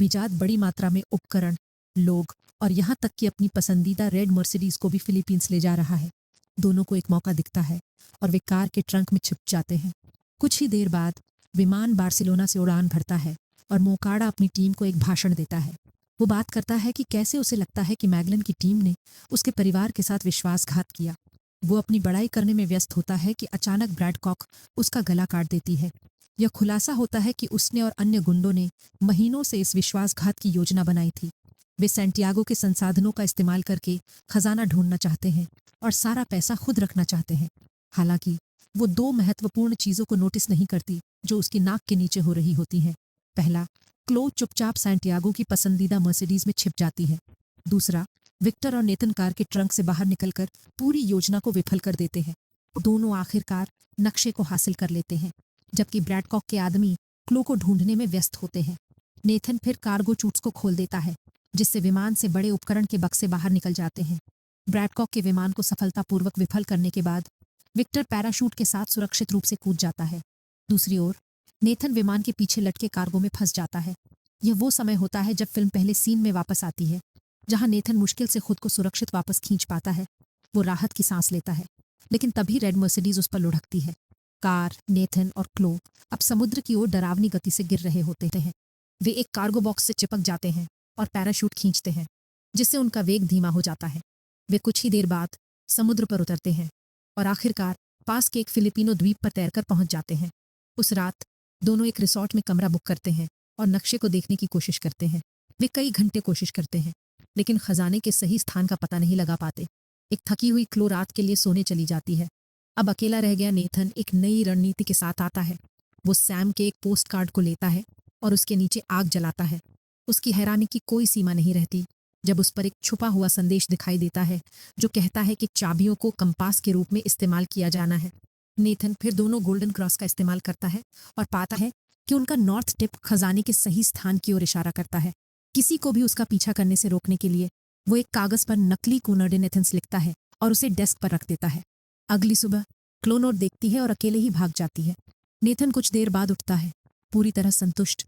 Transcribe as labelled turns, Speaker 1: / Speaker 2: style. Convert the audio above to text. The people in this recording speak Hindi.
Speaker 1: बिजात बड़ी मात्रा में उपकरण, लोग और यहाँ तक कि अपनी पसंदीदा रेड मर्सिडीज को भी फिलीपींस ले जा रहा है। दोनों को एक मौका दिखता है और वे कार के ट्रंक में छिप जाते हैं। कुछ ही देर बाद विमान बार्सिलोना से उड़ान भरता है और मोकाड़ा अपनी टीम को एक भाषण देता है। वो बात करता है कि कैसे उसे लगता है कि मैगलन की टीम ने उसके परिवार के साथ विश्वासघात किया। वो अपनी बड़ाई करने में व्यस्त होता है कि अचानक ब्रैडकॉक उसका गला काट देती है। यह खुलासा होता है कि उसने और अन्य गुंडों ने महीनों से इस विश्वासघात की योजना बनाई थी। वे सैंटियागो के संसाधनों का इस्तेमाल करके खजाना ढूंढना चाहते हैं और सारा पैसा खुद रखना चाहते हैं। हालांकि वो दो महत्वपूर्ण चीजों को नोटिस नहीं करती जो उसकी नाक के नीचे हो रही होती हैं। पहला, क्लो चुपचाप सैंटियागो की पसंदीदा मर्सिडीज में छिप जाती है। दूसरा, विक्टर और नेतन कार के ट्रंक से बाहर निकलकर पूरी योजना को विफल कर देते हैं। दोनों आखिरकार नक्शे को हासिल कर लेते हैं, जबकि ब्रैडकॉक के आदमी क्लो को ढूंढने में व्यस्त होते हैं। नेथन फिर कार्गो चूट्स को खोल देता है, जिससे विमान से बड़े उपकरण के बक्से बाहर निकल जाते हैं। ब्रैडकॉक के विमान को सफलतापूर्वक विफल करने के बाद विक्टर पैराशूट के साथ सुरक्षित रूप से कूद जाता है। दूसरी ओर नेथन विमान के पीछे लटके कार्गो में फंस जाता है। यह वो समय होता है जब फिल्म पहले सीन में वापस आती है, जहां नेथन मुश्किल से खुद को सुरक्षित वापस खींच पाता है। वो राहत की सांस लेता है, लेकिन तभी रेड मर्सिडीज उस पर लुढ़कती है। कार, नेथन और क्लो अब समुद्र की ओर डरावनी गति से गिर रहे होते हैं। वे एक कार्गो बॉक्स से चिपक जाते हैं और पैराशूट खींचते हैं, जिससे उनका वेग धीमा हो जाता है। वे कुछ ही देर बाद समुद्र पर उतरते हैं और आखिरकार पास के एक फिलिपिनो द्वीप पर तैरकर पहुंच जाते हैं। उस रात दोनों एक रिसोर्ट में कमरा बुक करते हैं और नक्शे को देखने की कोशिश करते हैं। वे कई घंटे कोशिश करते हैं, लेकिन खजाने के सही स्थान का पता नहीं लगा पाते। एक थकी हुई क्लो रात के लिए सोने चली जाती है। अब अकेला रह गया नेथन एक नई रणनीति के साथ आता है। वो सैम के एक पोस्ट कार्ड को लेता है और उसके नीचे आग जलाता है। उसकी हैरानी की कोई सीमा नहीं रहती जब उस पर एक छुपा हुआ संदेश दिखाई देता है, जो कहता है कि चाबियों को कंपास के रूप में इस्तेमाल किया जाना है। नेथन फिर दोनों गोल्डन क्रॉस का इस्तेमाल करता है और पाता है कि उनका नॉर्थ टिप खजाने के सही स्थान की ओर इशारा करता है। किसी को भी उसका पीछा करने से रोकने के लिए वो एक कागज पर नकली कोनर्डिन एथेंस लिखता है और उसे डेस्क पर रख देता है। अगली सुबह क्लो नोट देखती है और अकेले ही भाग जाती है। नेथन कुछ देर बाद उठता है, पूरी तरह संतुष्ट